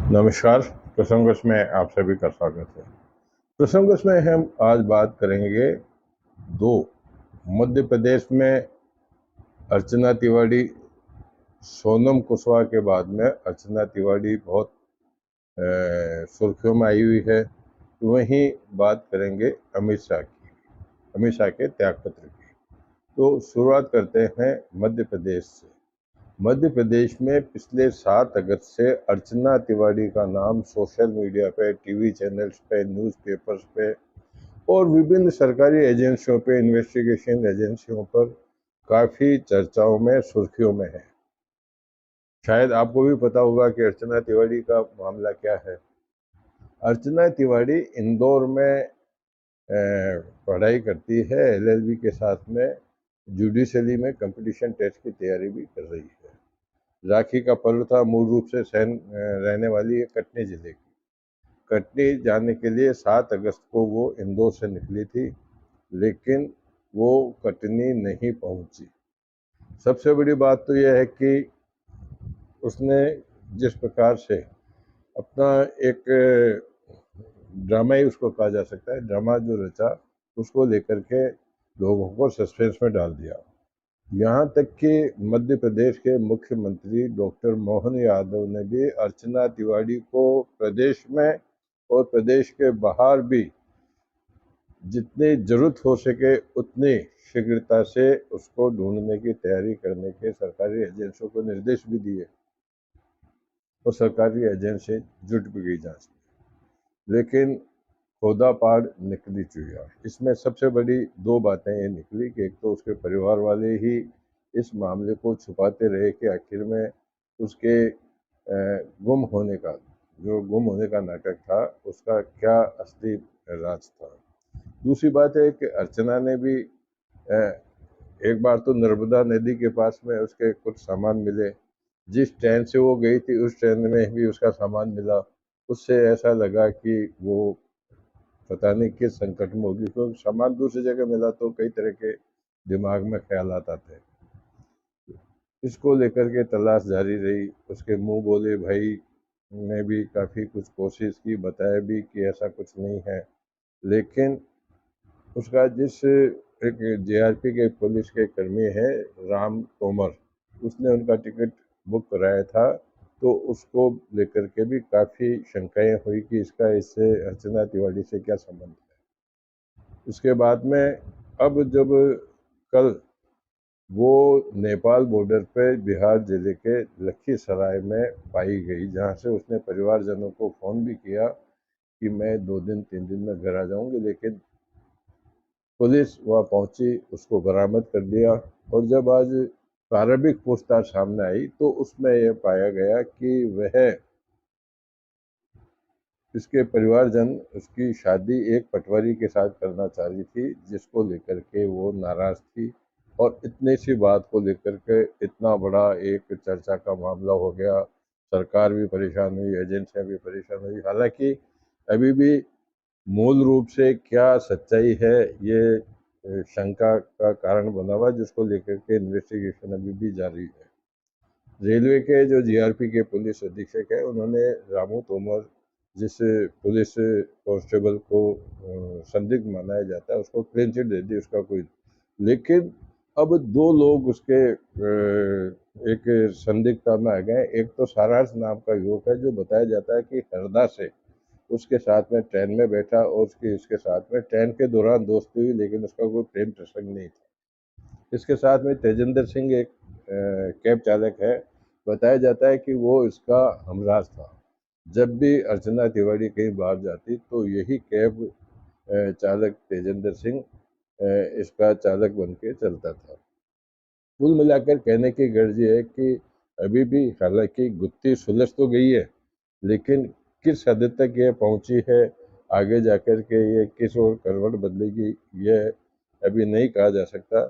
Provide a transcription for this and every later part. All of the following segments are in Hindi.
नमस्कार। प्रसंगों में आप सभी का स्वागत है। प्रसंगों में हम आज बात करेंगे दो मध्य प्रदेश में अर्चना तिवारी, सोनम कुशवाहा के बाद में अर्चना तिवारी बहुत सुर्खियों में आई हुई है। वहीं बात करेंगे अमित शाह की, अमित शाह के त्यागपत्र की। तो शुरुआत करते हैं मध्य प्रदेश से। मध्य प्रदेश में पिछले 7 अगस्त से अर्चना तिवारी का नाम सोशल मीडिया पे, टीवी चैनल्स पे, न्यूज़पेपर्स पे और विभिन्न सरकारी एजेंसियों पे, इन्वेस्टिगेशन एजेंसियों पर काफ़ी चर्चाओं में, सुर्खियों में है। शायद आपको भी पता होगा कि अर्चना तिवारी का मामला क्या है। अर्चना तिवारी इंदौर में पढ़ाई करती है, एलएलबी के साथ में जुडिशरी में कंपटीशन टेस्ट की तैयारी भी कर रही है। राखी का पर्व था, मूल रूप से रहने वाली है कटनी जिले की। कटनी जाने के लिए 7 अगस्त को वो इंदौर से निकली थी, लेकिन वो कटनी नहीं पहुंची। सबसे बड़ी बात तो यह है कि उसने जिस प्रकार से अपना एक ड्रामा ही उसको कहा जा सकता है, ड्रामा जो रचा, उसको लेकर के लोगों को सस्पेंस में डाल दिया। यहाँ तक कि मध्य प्रदेश के मुख्यमंत्री डॉक्टर मोहन यादव ने भी अर्चना तिवारी को प्रदेश में और प्रदेश के बाहर भी जितनी जरूरत हो सके उतनी शीघ्रता से उसको ढूंढने की तैयारी करने के सरकारी एजेंसियों को निर्देश भी दिए और सरकारी एजेंसी जुट भी गई जांच में। लेकिन खोदा पहाड़ निकली चुहिया। इसमें सबसे बड़ी दो बातें ये निकली कि एक तो उसके परिवार वाले ही इस मामले को छुपाते रहे कि आखिर में उसके गुम होने का, जो गुम होने का नाटक था, उसका क्या असली राज था। दूसरी बात है कि अर्चना ने भी एक बार तो नर्मदा नदी के पास में उसके कुछ सामान मिले। जिस ट्रेन से वो गई थी उस ट्रेन में भी उसका सामान मिला। उससे ऐसा लगा कि वो पता नहीं किस संकट में होगी, तो सामान दूसरी जगह मिला तो कई तरह के दिमाग में ख्यालात आते हैं। इसको लेकर के तलाश जारी रही। उसके मुंह बोले भाई ने भी काफ़ी कुछ कोशिश की, बताया भी कि ऐसा कुछ नहीं है, लेकिन उसका जिस एक जेआरपी के पुलिस के कर्मी है राम तोमर, उसने उनका टिकट बुक कराया था, तो उसको लेकर के भी काफ़ी शंकाएं हुई कि इसका इससे अर्चना तिवारी से क्या संबंध है। उसके बाद में अब जब कल वो नेपाल बॉर्डर पे बिहार जिले के लखीसराय में पाई गई, जहाँ से उसने परिवारजनों को फ़ोन भी किया कि मैं 2-3 दिन में घर आ जाऊंगी, लेकिन पुलिस वहाँ पहुंची, उसको बरामद कर दिया। और जब आज प्रारंभिक पूछताछ सामने आई तो उसमें यह पाया गया कि वह, इसके परिवारजन उसकी शादी एक पटवारी के साथ करना चाह रही थी, जिसको लेकर के वो नाराज थी। और इतनी सी बात को लेकर के इतना बड़ा एक चर्चा का मामला हो गया। सरकार भी परेशान हुई, एजेंसियां भी परेशान हुई। हालांकि अभी भी मूल रूप से क्या सच्चाई है, ये शंका का कारण बना हुआ, जिसको लेकर के इन्वेस्टिगेशन अभी भी जारी है। रेलवे के जो जीआरपी के पुलिस अधीक्षक है, उन्होंने रामू तोमर, जिस पुलिस कांस्टेबल को संदिग्ध माना जाता है, उसको क्लीन चिट दे दी, उसका कोई। लेकिन अब दो लोग उसके एक संदिग्धता में आ गए। एक तो सारांश नाम का युवक है, जो बताया जाता है कि हरदा से उसके साथ में ट्रेन में बैठा और उसके साथ में ट्रेन के दौरान दोस्ती हुई, लेकिन उसका कोई प्रेम प्रसंग नहीं था। इसके साथ में तेजेंद्र सिंह एक कैब चालक है। बताया जाता है कि वो इसका हमराज था। जब भी अर्चना तिवारी कहीं बाहर जाती तो यही कैब चालक तेजेंद्र सिंह इसका चालक बन के चलता था। कुल मिलाकर कहने की गर्ज ये है कि अभी भी, हालांकि गुत्थी सुलझ तो गई है, लेकिन किस हद तक ये पहुंची है, आगे जाकर के ये किस ओर करवट बदलेगी, यह अभी नहीं कहा जा सकता।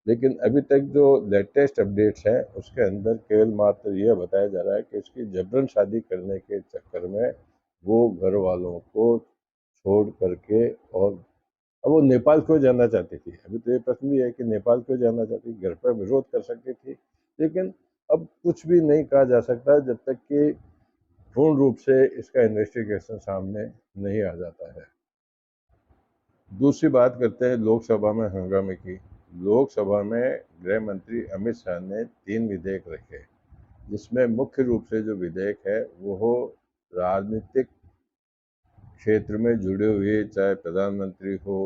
लेकिन अभी तक जो लेटेस्ट अपडेट्स हैं उसके अंदर केवल मात्र यह बताया जा रहा है कि इसकी जबरन शादी करने के चक्कर में वो घर वालों को छोड़ करके, और अब वो नेपाल क्यों जाना चाहती थी, अभी तो ये प्रश्न भी है कि नेपाल क्यों जाना चाहती थी। घर पर विरोध कर सकती थी, लेकिन अब कुछ भी नहीं कहा जा सकता जब तक कि पूर्ण रूप से इसका इन्वेस्टिगेशन सामने नहीं आ जाता है। दूसरी बात करते हैं लोकसभा में हंगामे की। लोकसभा में गृह मंत्री अमित शाह ने 3 विधेयक रखे, जिसमें मुख्य रूप से जो विधेयक है वो राजनीतिक क्षेत्र में जुड़े हुए, चाहे प्रधानमंत्री हो,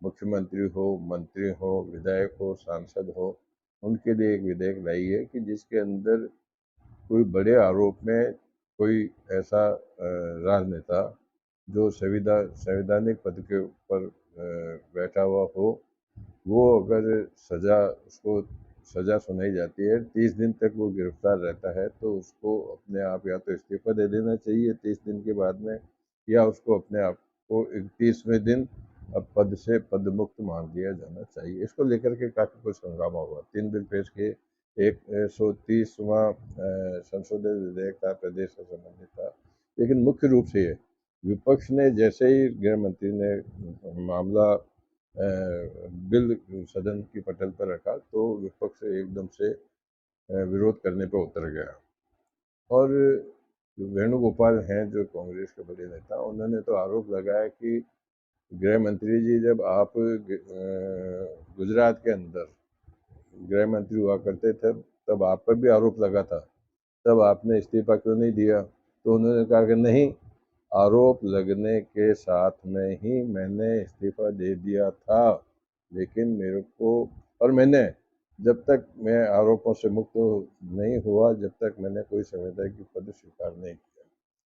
मुख्यमंत्री हो, मंत्री हो, विधायक हो, सांसद हो, उनके लिए एक विधेयक लाई है कि जिसके अंदर कोई बड़े आरोप में कोई ऐसा राजनेता जो संवैधानिक पद के ऊपर बैठा हुआ हो, वो अगर उसको सजा सुनाई जाती है, 30 दिन तक वो गिरफ्तार रहता है, तो उसको अपने आप या तो इस्तीफा दे देना चाहिए 30 दिन के बाद में, या उसको अपने आप को 31वें दिन अब पद से पदमुक्त मान दिया जाना चाहिए। इसको लेकर के काफ़ी कुछ हंगामा हुआ। 3 बिल पेश किए। एक 130वां संशोधित विधेयक था, प्रदेश से संबंधित था, लेकिन मुख्य रूप से ये विपक्ष ने जैसे ही गृह मंत्री ने मामला बिल सदन की पटल पर रखा, तो विपक्ष एकदम से विरोध करने पर उतर गया। और वेणुगोपाल हैं जो कांग्रेस के बड़े नेता, उन्होंने तो आरोप लगाया कि गृह मंत्री जी, जब आप गुजरात के अंदर गृह मंत्री हुआ करते थे, तब आप पर भी आरोप लगा था, तब आपने इस्तीफा क्यों नहीं दिया? तो उन्होंने कहा कि नहीं, आरोप लगने के साथ में ही मैंने इस्तीफा दे दिया था, लेकिन मेरे को, और मैंने जब तक मैं आरोपों से मुक्त नहीं हुआ, जब तक मैंने कोई संवैधानिक पद स्वीकार नहीं किया।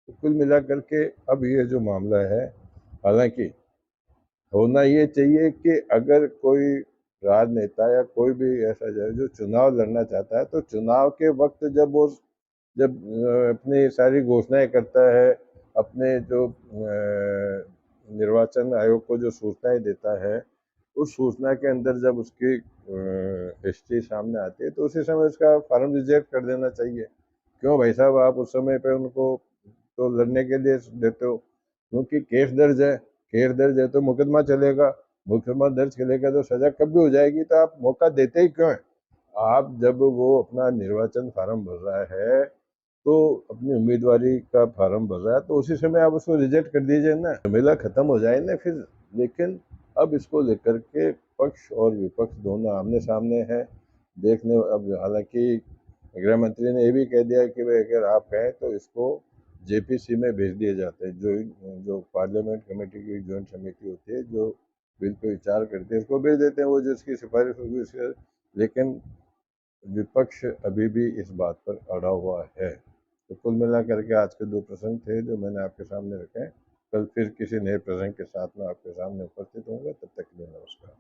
तो कुल मिलाकर के अब ये जो मामला है, हालांकि होना ये चाहिए कि अगर कोई राजनेता या कोई भी ऐसा जो चुनाव लड़ना चाहता है, तो चुनाव के वक्त जब अपनी सारी घोषणाएं करता है, अपने जो निर्वाचन आयोग को जो सूचनाएं देता है, उस सूचना के अंदर जब उसकी हिस्ट्री सामने आती है, तो उसी समय उसका फॉर्म रिजेक्ट कर देना चाहिए। क्यों भाई साहब आप उस समय पे उनको तो लड़ने के लिए देते हो? क्योंकि केस दर्ज है तो मुकदमा चलेगा, मुकदमा दर्ज चलेगा तो सजा कब भी हो जाएगी, तो आप मौका देते ही क्यों है? आप जब वो अपना निर्वाचन फार्म भर रहा है, तो अपनी उम्मीदवारी का फार्म भर रहा है, तो उसी समय आप उसको रिजेक्ट कर दीजिए ना, झमेला खत्म हो जाए ना फिर। लेकिन अब इसको लेकर के पक्ष और विपक्ष दोनों आमने सामने हैं। देखने अब हालांकि गृह मंत्री ने ये भी कह दिया कि भाई अगर आप कहें तो इसको जेपीसी में भेज दिए जाते हैं, जो पार्लियामेंट कमेटी की ज्वाइंट समिति होती है, जो बिल पे विचार करते हैं, उसको भेज देते हैं, वो जो उसकी सिफारिश होगी उसके। लेकिन विपक्ष अभी भी इस बात पर अड़ा हुआ है। तो कुल मिला करके आज के 2 प्रसंग थे जो मैंने आपके सामने रखे। कल फिर किसी नए प्रसंग के साथ में आपके सामने उपस्थित होंगे। तब तक के लिए नमस्कार।